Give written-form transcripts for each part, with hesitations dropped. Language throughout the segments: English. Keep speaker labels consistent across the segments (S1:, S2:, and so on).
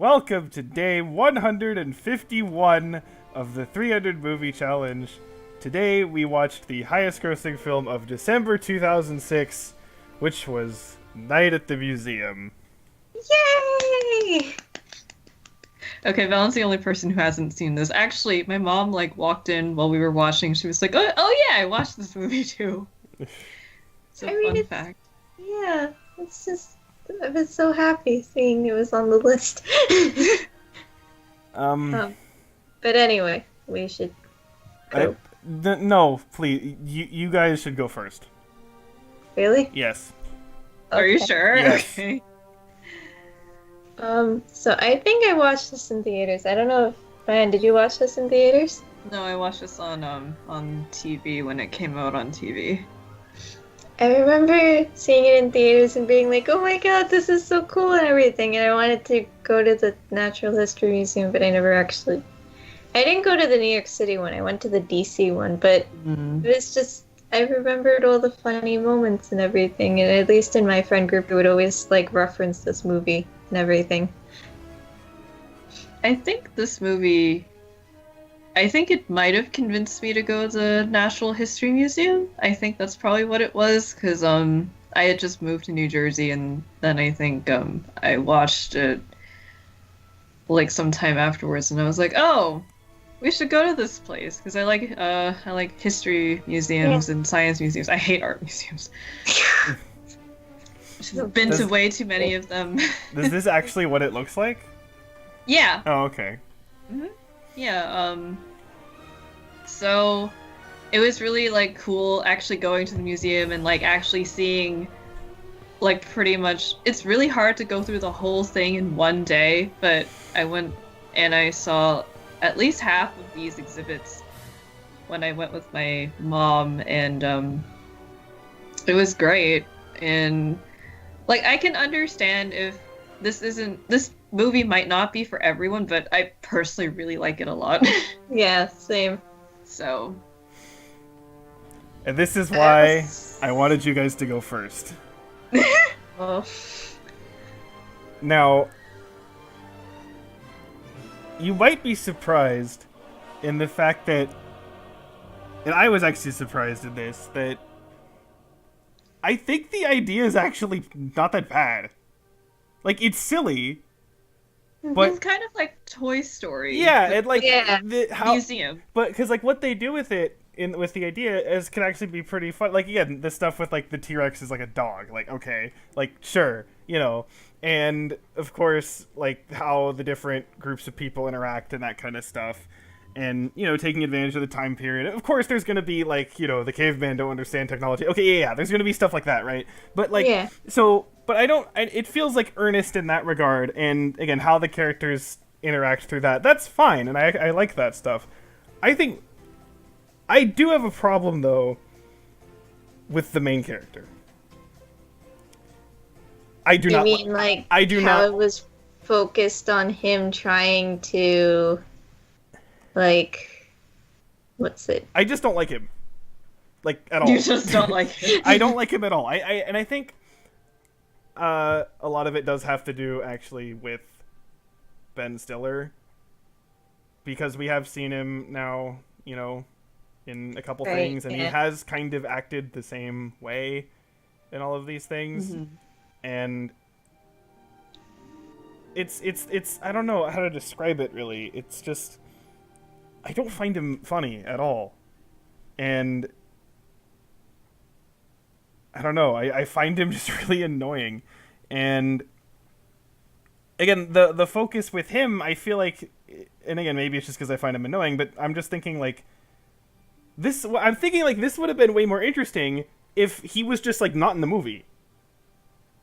S1: Welcome to day 151 of the 300 Movie Challenge. Today we watched the highest grossing film of December 2006, which was Night at the Museum.
S2: Yay!
S3: Okay, Valen's the only person who hasn't seen this. Actually, my mom walked in while we were watching. She was like, "Oh yeah, I watched this movie too." It's a fun fact.
S2: Yeah, it's just I was so happy seeing it was on the list. But anyway, we should go.
S1: No, please, you guys should go first.
S2: Really?
S1: Yes.
S3: Are you sure?
S1: Yes.
S3: Okay.
S2: So I think I watched this in theaters. I don't know if Ryan, did you watch this in theaters?
S3: No, I watched this on TV when it came out on TV.
S2: I remember seeing it in theaters and being like, "Oh my god, this is so cool" and everything. And I wanted to go to the Natural History Museum, but I never actually. I didn't go to the New York City one. I went to the DC one, but it was just. I remembered all the funny moments and everything, and at least in my friend group, we would always reference this movie and everything.
S3: I think it might have convinced me to go to the Natural History Museum. I think that's probably what it was, because I had just moved to New Jersey, and then I think I watched it sometime afterwards, and I was like, oh, we should go to this place, because I like history museums and science museums. I hate art museums. I've been to way too many of them.
S1: Is this actually what it looks like?
S3: Yeah.
S1: Oh, okay.
S3: Mm-hmm. Yeah, so it was really cool actually going to the museum and actually seeing pretty much. It's really hard to go through the whole thing in one day, but I went and I saw at least half of these exhibits when I went with my mom, and it was great. And I can understand if this movie might not be for everyone, but I personally really like it a lot.
S2: Yeah, same.
S3: So.
S1: And this is why I wanted you guys to go first.
S2: Oh.
S1: Now, you might be surprised in the fact that, and I was actually surprised in this, that I think the idea is actually not that bad. It's silly, but
S3: it's kind of like Toy Story.
S1: Yeah, and
S3: museum.
S1: But because what they do with it with the idea is can actually be pretty fun. Again, the stuff with the T-Rex is like a dog. Okay, sure, and of course how the different groups of people interact and that kind of stuff. And, taking advantage of the time period. Of course, there's going to be, the caveman don't understand technology. Okay, yeah, there's going to be stuff like that, right? But,
S2: yeah.
S1: So, but it feels, earnest in that regard. And, again, how the characters interact through that's fine. And I like that stuff. I think, I do have a problem, though, with the main character. I do not...
S2: You mean,
S1: I do
S2: how
S1: not...
S2: it was focused on him trying to... what's it?
S1: I just don't like him. At all.
S3: You just don't like him.
S1: I don't like him at all. I think a lot of it does have to do actually with Ben Stiller, because we have seen him now, in a couple things, and he has kind of acted the same way in all of these things. Mm-hmm. And it's I don't know how to describe it really. It's just I don't find him funny at all. And I don't know, I find him just really annoying. And again, the focus with him, I feel and again, maybe it's just because I find him annoying, but I'm just thinking this would have been way more interesting if he was just not in the movie.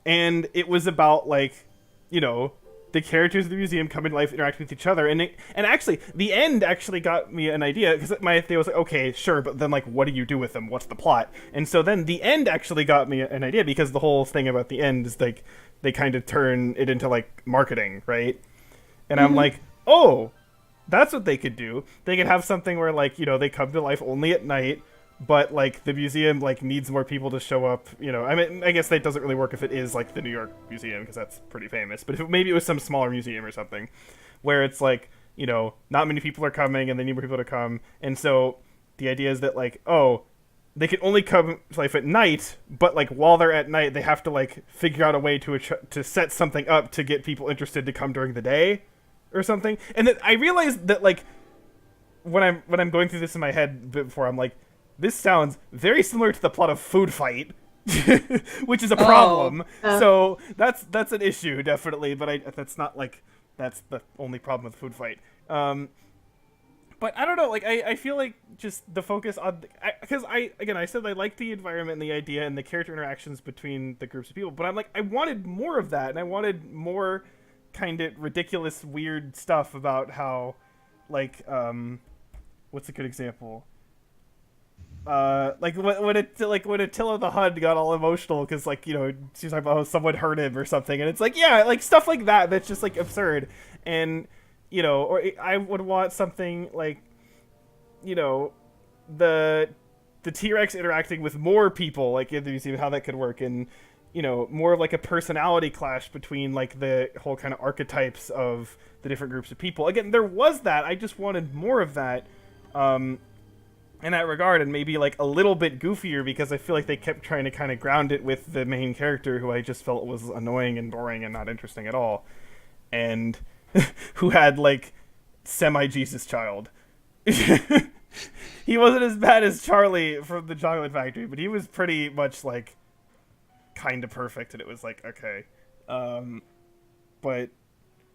S1: And it was about the characters of the museum come in life, interact with each other, and actually the end actually got me an idea, because my idea was okay, sure, but then what do you do with them? What's the plot? And so then the end actually got me an idea, because the whole thing about the end is they kind of turn it into marketing, right? And I'm oh, that's what they could do. They could have something where they come to life only at night, but like the museum like needs more people to show up. You know, I mean, I guess that doesn't really work if it is like the New York Museum because that's pretty famous. But if maybe it was some smaller museum or something, where it's like, you know, not many people are coming and they need more people to come, and so the idea is that like, oh, they can only come to life at night, but like while they're at night, they have to like figure out a way to set something up to get people interested to come during the day, or something. And then I realized that like when I'm going through this in my head before, I'm like, this sounds very similar to the plot of Food Fight, which is a problem. So that's an issue definitely, but that's not like that's the only problem with Food Fight. But I don't know, like, I feel like just the focus on... Because I said I like the environment and the idea and the character interactions between the groups of people, but I'm like, I wanted more of that, and I wanted more kind of ridiculous, weird stuff about how, like, what's a good example? Like, when Attila the Hun got all emotional because, like, you know, she's talking about how someone hurt him or something, and it's like, yeah, like, stuff like that that's just, like, absurd, and... You know, or I would want something like, you know, the T-Rex interacting with more people, like in the museum, how that could work, and, you know, more of like a personality clash between like the whole kind of archetypes of the different groups of people. Again, there was that. I just wanted more of that, in that regard, and maybe like a little bit goofier because I feel like they kept trying to kind of ground it with the main character, who I just felt was annoying and boring and not interesting at all, and. Who had like semi-Jesus child. He wasn't as bad as Charlie from the Chocolate Factory, but he was pretty much like kind of perfect, and it was like, okay. But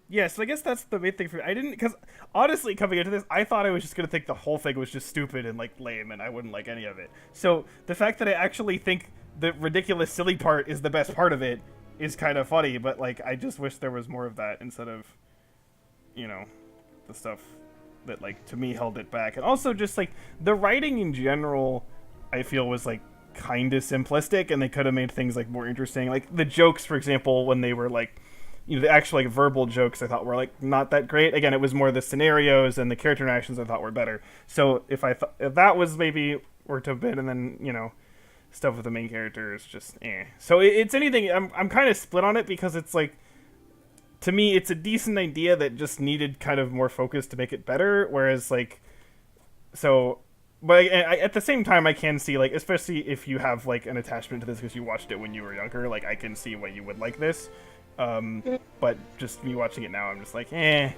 S1: yeah, so I guess that's the main thing for me. I didn't, because honestly, coming into this, I thought I was just gonna think the whole thing was just stupid and like lame, and I wouldn't like any of it. So the fact that I actually think the ridiculous, silly part is the best part of it is kind of funny, but like I just wish there was more of that instead of, you know, the stuff that, like, to me held it back. And also just, like, the writing in general, I feel, was, like, kind of simplistic, and they could have made things, like, more interesting. Like, the jokes, for example, when they were, like, you know, the actual, like, verbal jokes I thought were, like, not that great. Again, it was more the scenarios and the character interactions I thought were better. So if that was maybe worked a bit, and then, you know, stuff with the main character is just, eh. So it's anything, I'm kind of split on it, because it's, like, to me, it's a decent idea that just needed kind of more focus to make it better, whereas, like, so, but at the same time, I can see, like, especially if you have, like, an attachment to this because you watched it when you were younger, like, I can see why you would like this, but just me watching it now, I'm just like, I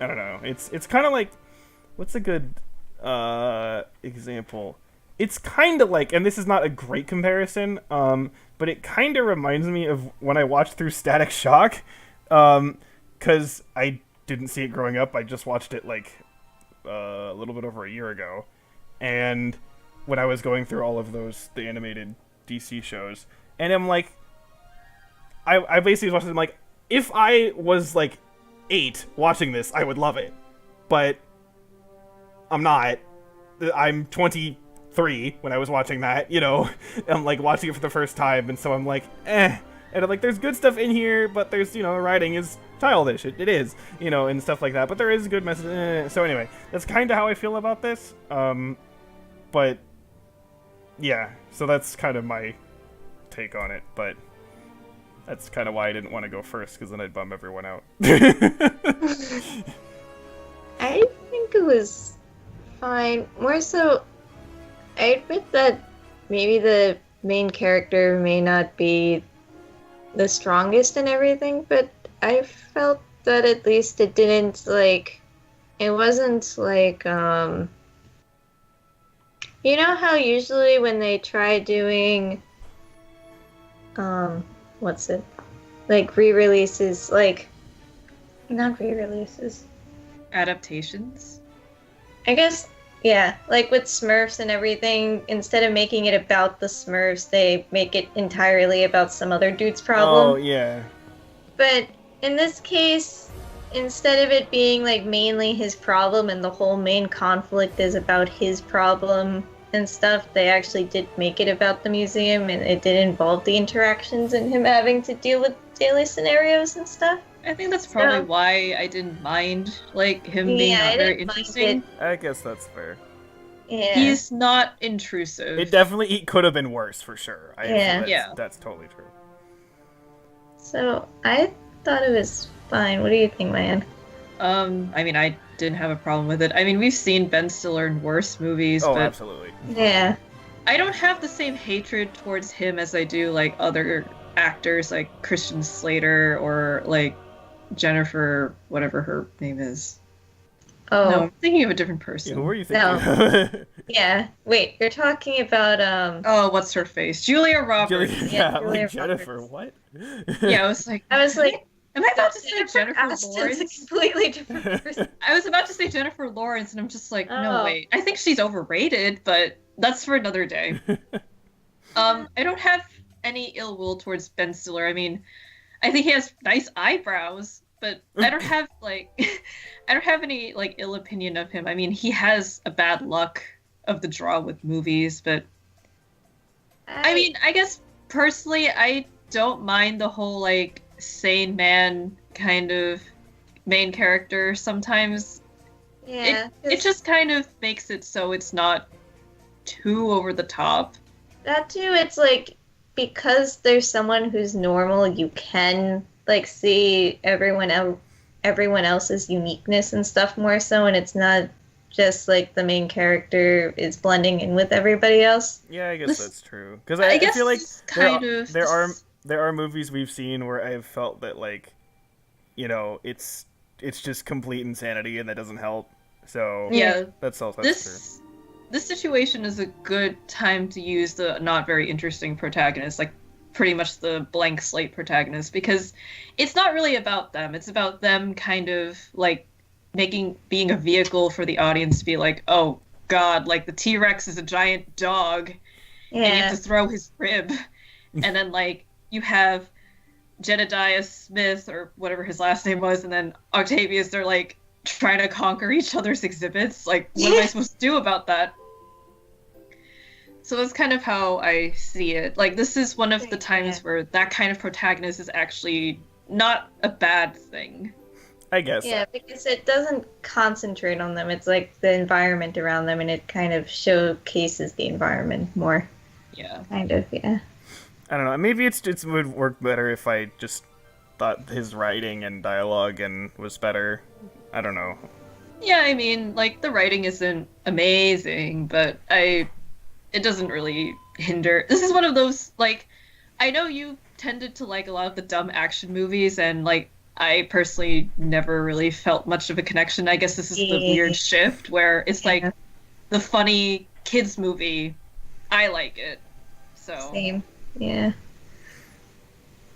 S1: don't know, it's kind of like, what's a good, example? It's kind of like, and this is not a great comparison, but it kind of reminds me of when I watched through Static Shock, because I didn't see it growing up. I just watched it like a little bit over a year ago, and when I was going through all of the animated DC shows, and I'm like, I basically watched it. I'm like, if I was like 8 watching this, I would love it, but I'm not. I'm 23 when I was watching that, you know. I'm like watching it for the first time, and so I'm like, eh. And I'm like, there's good stuff in here, but there's, you know, writing is childish. It is, you know, and stuff like that. But there is a good message. So anyway, that's kind of how I feel about this. But yeah, so that's kind of my take on it. But that's kind of why I didn't want to go first, because then I'd bum everyone out.
S2: I think it was fine. More so, I admit that maybe the main character may not be the strongest in everything, but I felt that at least it didn't, like, it wasn't like, you know how usually when they try doing, what's it, like, re-releases, like, not re-releases,
S3: Adaptations?
S2: I guess, yeah, like with Smurfs and everything, instead of making it about the Smurfs, they make it entirely about some other dude's problem.
S1: Oh, yeah.
S2: But in this case, instead of it being like mainly his problem and the whole main conflict is about his problem and stuff, they actually did make it about the museum, and it did involve the interactions and him having to deal with daily scenarios and stuff.
S3: I think that's probably why I didn't mind, like, him being not very interesting.
S1: I guess that's fair.
S2: Yeah.
S3: He's not intrusive.
S1: It definitely could have been worse for sure.
S2: Yeah.
S1: That's totally true.
S2: So I thought it was fine. What do you think, man?
S3: I mean, I didn't have a problem with it. I mean, we've seen Ben Stiller in worse movies,
S1: Oh,
S3: but
S1: absolutely.
S2: Yeah.
S3: I don't have the same hatred towards him as I do like other actors like Christian Slater or like Jennifer, whatever her name is.
S2: Oh.
S3: No, I'm thinking of a different person.
S1: Yeah, who were you thinking?
S2: Yeah. Wait, you're talking about
S3: Oh, what's her face? Julia Roberts.
S1: Yeah,
S2: Julia
S1: like Jennifer.
S2: Roberts.
S1: What?
S3: Yeah, I was like, am I about to say Jennifer
S2: Aston's a
S3: Lawrence?
S2: completely different person.
S3: I was about to say Jennifer Lawrence, and I'm just like, no,
S2: Oh.
S3: wait. I think she's overrated, but that's for another day. I don't have any ill will towards Ben Stiller. I mean, I think he has nice eyebrows, but I don't have like, I don't have any like ill opinion of him. I mean, he has a bad luck of the draw with movies, but I mean, I guess personally, I don't mind the whole like sane man kind of main character. Sometimes
S2: yeah,
S3: it just kind of makes it so it's not too over the top.
S2: that too. It's like because there's someone who's normal, you can like see everyone else's uniqueness and stuff more so, and it's not just like the main character is blending in with everybody else.
S1: Yeah, I guess that's true. Because
S3: I
S1: I
S3: guess
S1: feel like
S3: this kind of
S1: there are movies we've seen where I've felt that like, you know, it's just complete insanity and that doesn't help. So
S3: yeah.
S1: that's true.
S3: This situation is a good time to use the not very interesting protagonist, like pretty much the blank slate protagonist, because it's not really about them. It's about them kind of like being a vehicle for the audience to be like, oh god, like the T-Rex is a giant dog and you have to throw his rib. And then like you have Jedediah Smith or whatever his last name was, and then Octavius, they're like trying to conquer each other's exhibits. Like, what am I supposed to do about that? So that's kind of how I see it. Like, this is one of the times where that kind of protagonist is actually not a bad thing.
S1: I guess.
S2: Yeah, because it doesn't concentrate on them. It's like the environment around them, and it kind of showcases the environment more.
S3: Yeah.
S2: Kind of, yeah.
S1: I don't know. Maybe it would work better if I just thought his writing and dialogue was better. I don't know.
S3: Yeah, I mean, like, the writing isn't amazing, but it doesn't really hinder. This is one of those, like, I know you tended to like a lot of the dumb action movies, and, like, I personally never really felt much of a connection. I guess this is the weird shift where it's like the funny kids movie. I like it. So.
S2: Same. Yeah.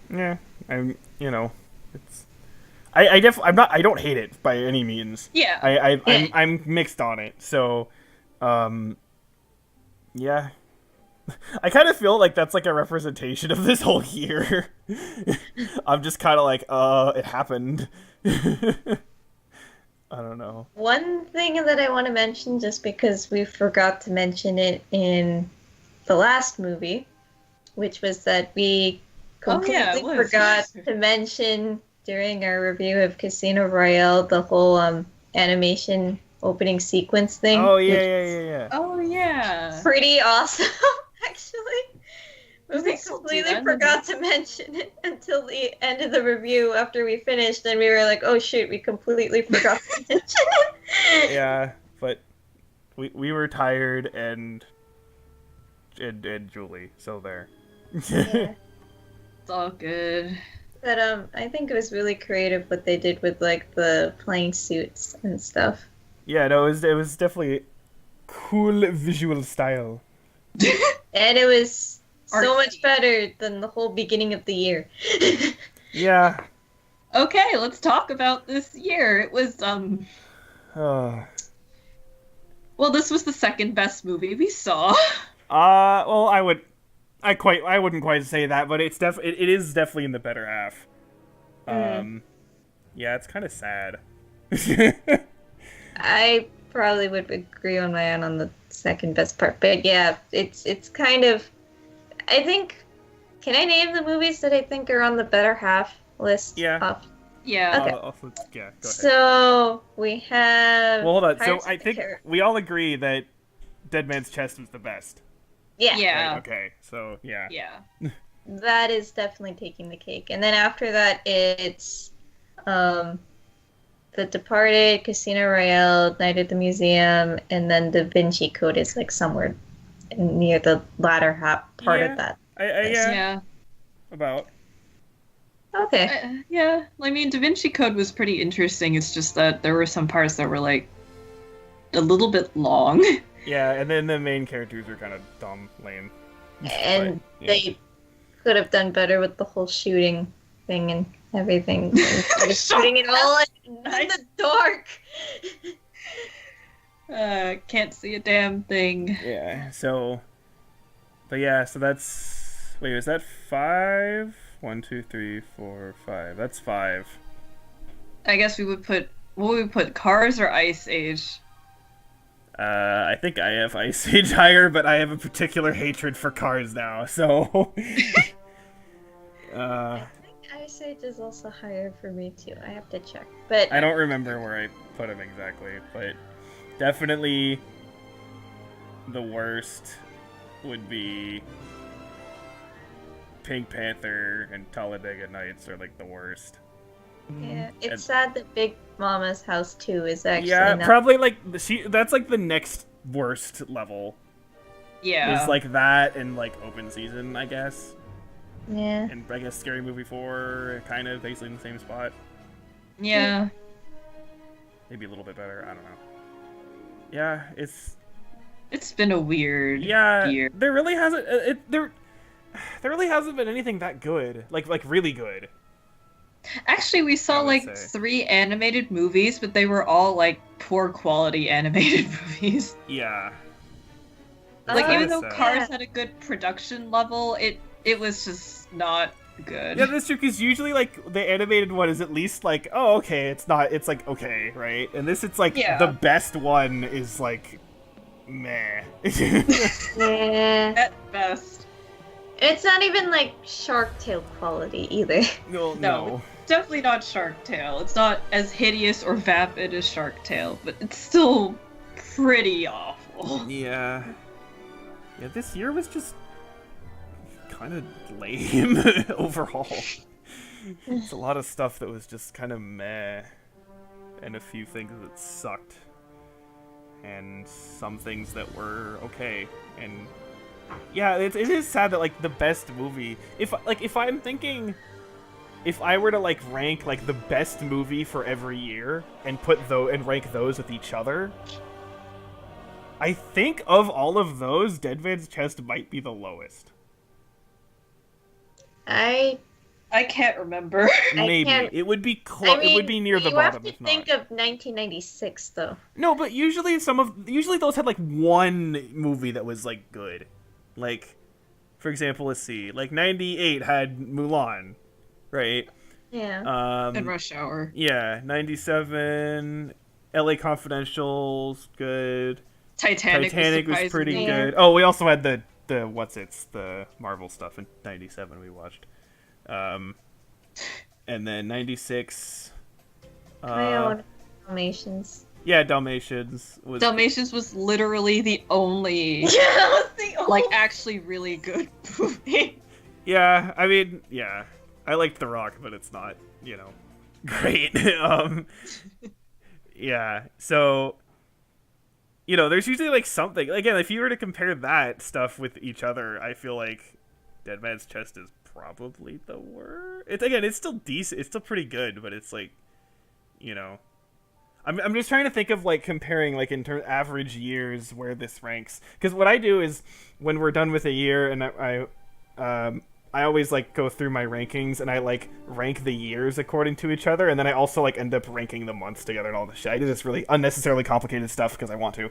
S1: Yeah, it's. I don't hate it by any means.
S3: Yeah.
S1: I'm mixed on it. So, yeah. I kind of feel like that's like a representation of this whole year. I'm just kind of like, it happened. I don't know.
S2: One thing that I want to mention, just because we forgot to mention it in the last movie, which was that we completely forgot to mention during our review of Casino Royale the whole animation opening sequence thing.
S1: Oh, yeah.
S3: Oh, yeah.
S2: Pretty awesome, actually. But we
S3: still do
S2: completely
S3: that?
S2: forgot to mention it until the end of the review after we finished, and we were like, oh shoot, we completely forgot to mention it.
S1: Yeah, but we were tired and Julie, so there.
S2: Yeah.
S3: It's all good.
S2: But I think it was really creative what they did with like the plane suits and stuff.
S1: Yeah, no, it was definitely cool visual style.
S2: And it was so
S3: Artsy.
S2: much better than the whole beginning of the year.
S1: Yeah.
S3: Okay, let's talk about this year. It was,
S1: Oh.
S3: well, this was the second best movie we saw.
S1: Well, I wouldn't quite say that, but it is definitely in the better half. Yeah, it's kind of sad.
S2: I probably would agree on my own on the second best part, but yeah, it's kind of. I think. Can I name the movies that I think are on the better half list?
S1: Yeah.
S3: Yeah.
S2: Okay.
S1: Yeah, go ahead.
S2: So we have.
S1: Well, hold on. So
S2: Pirates of
S1: I
S2: the
S1: think
S2: Caribbean.
S1: we all agree that Dead Man's Chest was the best.
S2: Yeah.
S3: Yeah.
S1: Right? Okay, so yeah.
S3: Yeah.
S2: That is definitely taking the cake. And then after that, it's The Departed, Casino Royale, Night at the Museum, and then Da Vinci Code is like somewhere near the latter half part
S1: Yeah.
S2: of that.
S1: Yeah,
S3: Yeah.
S1: about.
S2: Okay.
S3: Yeah. I mean, Da Vinci Code was pretty interesting. It's just that there were some parts that were like a little bit long.
S1: Yeah, and then the main characters were kind of dumb, lame.
S2: And
S1: But, yeah.
S2: they could have done better with the whole shooting thing and everything. Instead of shooting it all in the dark.
S3: Can't see a damn thing.
S1: Yeah, so. But yeah, so that's. Wait, was that 5? 1, 2, 3, 4, 5. That's 5.
S3: I guess we would put. What would we put? Cars or Ice Age?
S1: I think I have Ice Age higher, but I have a particular hatred for cars now, so.
S2: I think Ice Age is also higher for me too. I have to check. But
S1: I don't remember where I put him exactly, but definitely the worst would be Pink Panther and Talladega Nights are like the worst.
S2: yeah, it's
S1: And-
S2: sad that Big Mama's House 2 is actually
S1: Yeah,
S2: not.
S1: probably like that's like the next worst level.
S3: Yeah.
S1: Is like that and like Open Season, I guess.
S2: Yeah.
S1: And I guess Scary Movie 4 kind of basically in the same spot.
S3: Yeah.
S1: Maybe a little bit better, I don't know. Yeah,
S3: It's been a weird
S1: yeah,
S3: year.
S1: there really hasn't there really hasn't been anything that good. Like really good.
S3: Actually, we saw
S1: I would
S3: like
S1: say.
S3: 3 animated movies, but they were all like poor quality animated movies.
S1: Yeah.
S3: Like
S1: That's
S3: even
S1: kinda
S3: though
S1: sad.
S3: Cars had a good production level, it was just not good.
S1: Yeah, that's true, because usually, like, the animated one is at least, like, oh, okay, it's like, okay, right? And this, it's like,
S3: Yeah.
S1: the best one is, like, meh.
S2: Yeah.
S3: At best.
S2: It's not even like Shark Tale quality either.
S1: no,
S3: No. Definitely not Shark Tale. It's not as hideous or vapid as Shark Tale, but it's still pretty awful.
S1: Yeah. Yeah, this year was just kind of lame overall. It's a lot of stuff that was just kind of meh, and a few things that sucked, and some things that were okay. And yeah, it is sad that like the best movie, if I'm thinking, if I were to like rank like the best movie for every year and rank those with each other, I think of all of those, Dead Man's Chest might be the lowest.
S2: I
S3: can't remember.
S1: Maybe
S2: can't-
S1: it would be
S2: I
S1: close.
S2: mean,
S1: It would be near the
S2: you
S1: bottom.
S2: have
S1: If
S2: to
S1: not.
S2: think of 1996 though.
S1: No, but usually those had like one movie that was like good. Like, for example, let's see. Like 98 had Mulan, right?
S2: Yeah.
S3: And Rush Hour.
S1: Yeah, 97 LA Confidential's good.
S3: Titanic
S1: was pretty
S2: Yeah.
S1: good. Oh, we also had the the Marvel stuff in 97 we watched. And then 96
S2: Dalmatians.
S1: yeah, Dalmatians was
S3: Dalmatians was literally the only
S2: Yeah, that was the
S3: like actually really good movie.
S1: Yeah, I mean, yeah. I liked The Rock, but it's not, great. Yeah. So, there's usually like something. Again, if you were to compare that stuff with each other, I feel like Dead Man's Chest is probably the worst. It's still decent. It's still pretty good, but it's like, I'm just trying to think of like comparing like in average years where this ranks. Because what I do is when we're done with a year, and I always like go through my rankings and I like rank the years according to each other, and then I also like end up ranking the months together and all this shit. I do this really unnecessarily complicated stuff because I want to.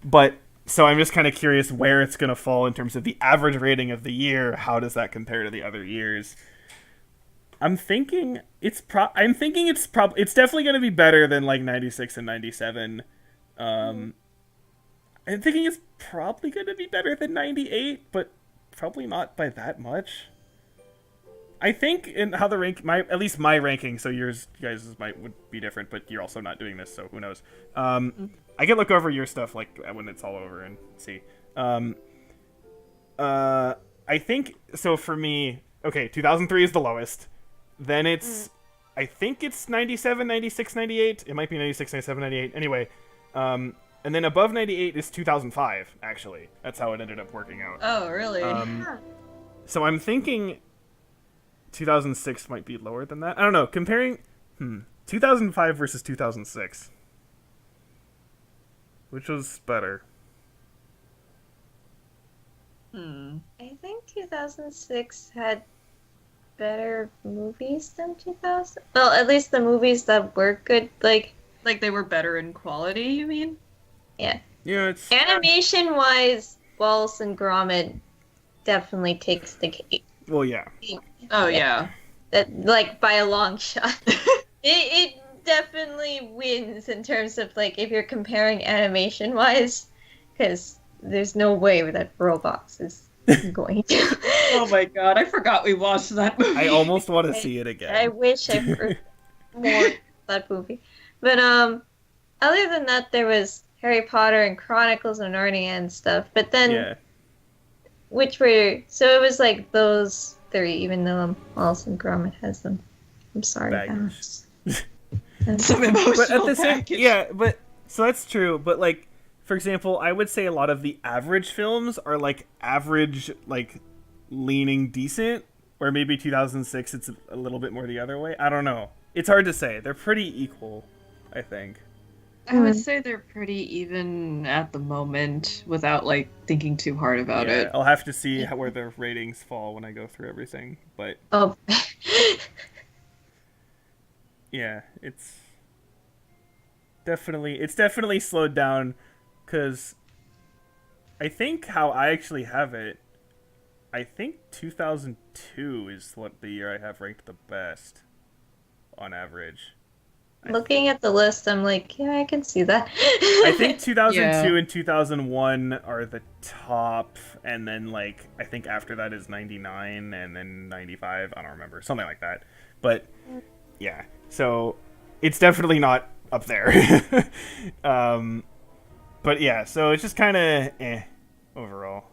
S1: But so I'm just kind of curious where it's gonna fall in terms of the average rating of the year. How does that compare to the other years? I'm thinking it's definitely gonna be better than like 96 and 97. I'm thinking it's probably gonna be better than 98, but probably not by that much. I think in how the rank at least my ranking, so you guys would be different, but you're also not doing this, so who knows. I can look over your stuff like when it's all over and see. I think so for me, okay, 2003 is the lowest. Then it's I think it's 97, 96, 98. It might be 96, 97, 98. Anyway, and then above 98 is 2005 actually. That's how it ended up working out.
S3: Oh, really?
S1: So I'm thinking 2006 might be lower than that. I don't know. Comparing 2005 versus 2006. Which was better?
S2: I think 2006 had better movies than 2000. Well, at least the movies that were good, like
S3: Like they were better in quality, you mean?
S2: yeah,
S1: Yeah, it's
S2: animation-wise, Wallace and Gromit definitely takes the cake.
S1: well, yeah.
S3: Oh yeah.
S2: That like by a long shot. it definitely wins in terms of like if you're comparing animation-wise, because there's no way that Roblox is going to.
S3: Oh my god, I forgot we watched that movie.
S1: I almost want to see it again.
S2: I wish I heard more of that movie. But other than that, there was Harry Potter and Chronicles of Narnia and stuff. But then,
S1: Yeah.
S2: which were so it was like those three, even though Wallace and Gromit has them. I'm sorry,
S1: Baggage.
S2: guys.
S3: Some emotional
S1: But at the same,
S3: package.
S1: yeah, but so that's true. But like, for example, I would say a lot of the average films are like average, like leaning decent, or maybe 2006 it's a little bit more the other way. I don't know. It's hard to say. They're pretty equal, I think.
S3: I would say they're pretty even at the moment without like thinking too hard about
S1: Yeah,
S3: it.
S1: I'll have to see where their ratings fall when I go through everything. But
S2: Oh,
S1: yeah, it's definitely slowed down, because I think how I actually have it, I think 2002 is what the year I have ranked the best on average.
S2: looking at the list, I'm like, yeah, I can see that.
S1: I think 2002
S3: Yeah.
S1: and 2001 are the top, and then like I think after that is 99 and then 95. I don't remember, something like that. But yeah, so it's definitely not up there. But yeah, so it's just kind of overall.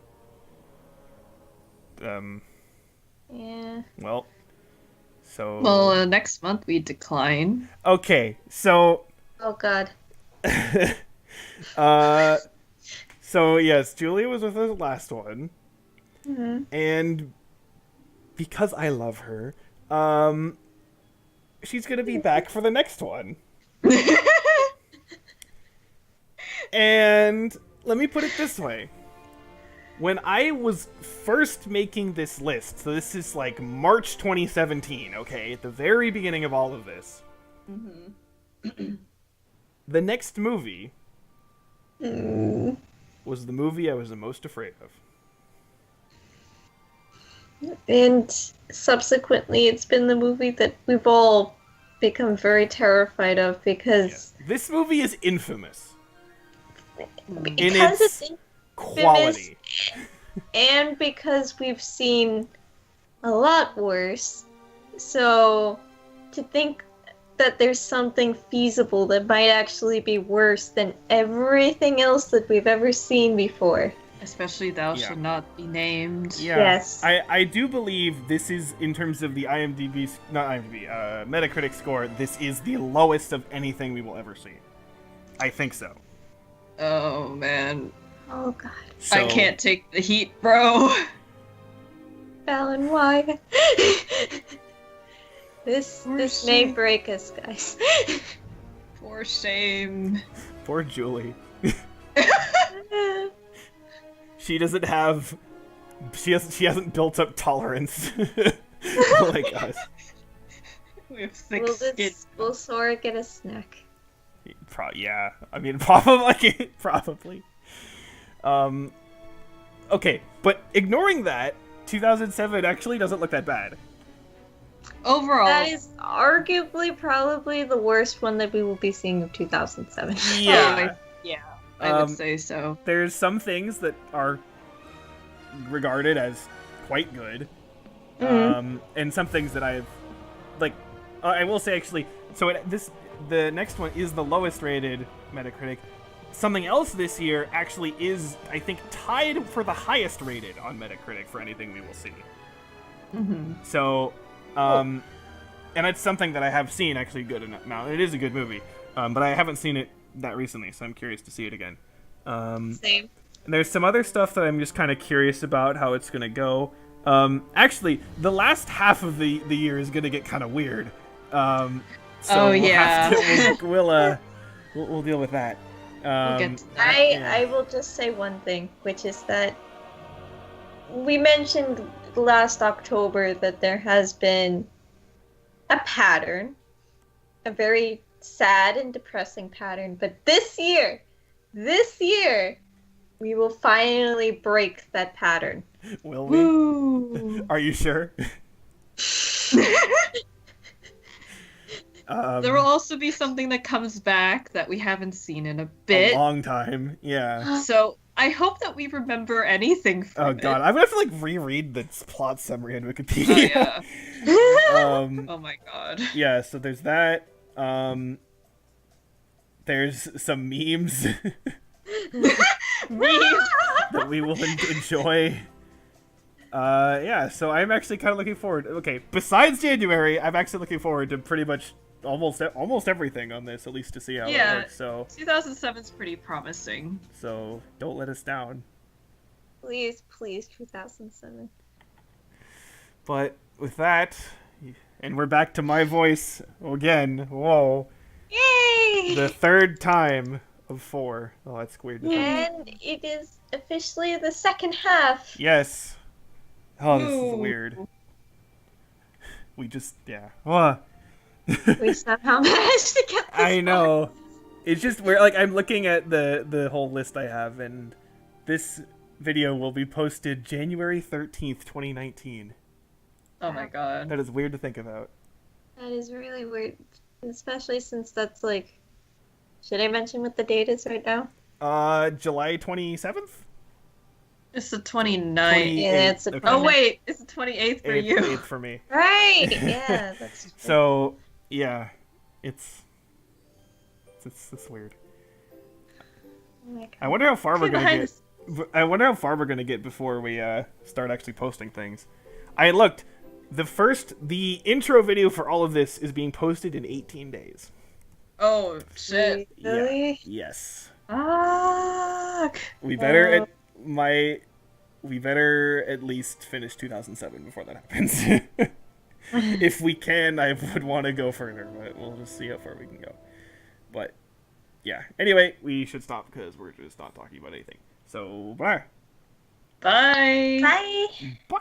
S2: Yeah.
S1: Well, so
S3: Well, next month we decline.
S1: okay, so
S2: Oh God.
S1: so yes, Julia was with us last one, and because I love her, she's gonna be back for the next one. And let me put it this way. When I was first making this list, so this is like March 2017, okay, at the very beginning of all of this, the next movie was the movie I was the most afraid of.
S2: And subsequently, it's been the movie that we've all become very terrified of because
S1: This movie is infamous in
S2: because
S1: its
S2: it's
S1: quality.
S2: and because we've seen a lot worse. So to think that there's something feasible that might actually be worse than everything else that we've ever seen before.
S3: Especially Thou
S1: Yeah.
S3: Shalt Not Be Named.
S1: Yeah,
S2: Yes.
S1: I do believe this is, in terms of the Metacritic score, this is the lowest of anything we will ever see. I think so.
S3: Oh man.
S2: Oh God.
S1: So,
S3: I can't take the heat, bro.
S2: Fallon, why? This may
S3: shame.
S2: break us, guys.
S3: For shame.
S1: Poor Julie. She doesn't have. She hasn't built up tolerance like us.
S3: We have thick
S2: Will
S3: skin.
S2: this will Sora get a snack?
S1: Yeah, I mean, probably. Okay, but ignoring that, 2007 actually doesn't look that bad.
S3: Overall,
S2: That is arguably probably the worst one that we will be seeing of 2007.
S1: Yeah,
S3: yeah, I would
S1: Um,
S3: say so.
S1: there's some things that are regarded as quite good, And some things that I've like. I will say actually. So the next one is the lowest rated Metacritic. Something else this year actually is, I think, tied for the highest rated on Metacritic for anything we will see. So, and it's something that I have seen actually good enough. Now it is a good movie, but I haven't seen it that recently, so I'm curious to see it again.
S2: Same.
S1: And there's some other stuff that I'm just kind of curious about how it's gonna go. Actually, the last half of the year is gonna get kind of weird. So we'll deal with that.
S3: We'll get to that.
S2: I will just say one thing, which is that we mentioned last October that there has been a pattern, a very sad and depressing pattern, but this year, we will finally break that pattern.
S1: Will we?
S3: Woo.
S1: Are you sure?
S3: There will also be something that comes back that we haven't seen in a bit.
S1: A long time, yeah.
S3: So I hope that we remember anything from
S1: Oh
S3: it.
S1: god, I'm gonna have to like reread the plot summary on Wikipedia.
S3: Oh, yeah. Oh my god.
S1: Yeah, so there's that. There's some memes that we will enjoy. Yeah, so I'm actually kind of looking forward. Okay, besides January, I'm actually looking forward to pretty much almost everything on this, at least to see how it works. So
S3: 2007's pretty promising.
S1: So don't let us down.
S2: Please, 2007.
S1: But with that, and we're back to my voice again. Whoa.
S2: Yay!
S1: The third time of 4. Oh, that's weird to think.
S2: And it is officially the second half.
S1: Yes. Oh, this is
S3: Ooh.
S1: weird. We just, yeah. Oh.
S2: We somehow managed to get this
S1: I know. It's just we're like I'm looking at the whole list I have, and this video will be posted January 13th, 2019.
S3: Oh my god.
S1: That is weird to think about.
S2: That is really weird, especially since that's like. Should I mention what the date is right now?
S1: July 27th?
S3: It's the 29th.
S2: Yeah, it's a-
S1: Okay.
S3: Oh wait, it's the 28th for
S1: 8th,
S3: you.
S1: 8th for me.
S2: Right. Yeah, that's true.
S1: So, yeah, it's weird.
S2: Oh my God.
S1: I wonder how far we're gonna
S3: Behind
S1: get. I wonder how far we're gonna get before we start actually posting things. I looked. The intro video for all of this is being posted in 18 days.
S3: Oh shit.
S2: Really?
S1: Yeah. Yes.
S3: Fuck.
S1: We better we better at least finish 2007 before that happens. If we can, I would want to go further, but we'll just see how far we can go. But yeah. Anyway, we should stop because we're just not talking about anything. So bye.
S3: Bye.
S2: Bye.
S1: Bye.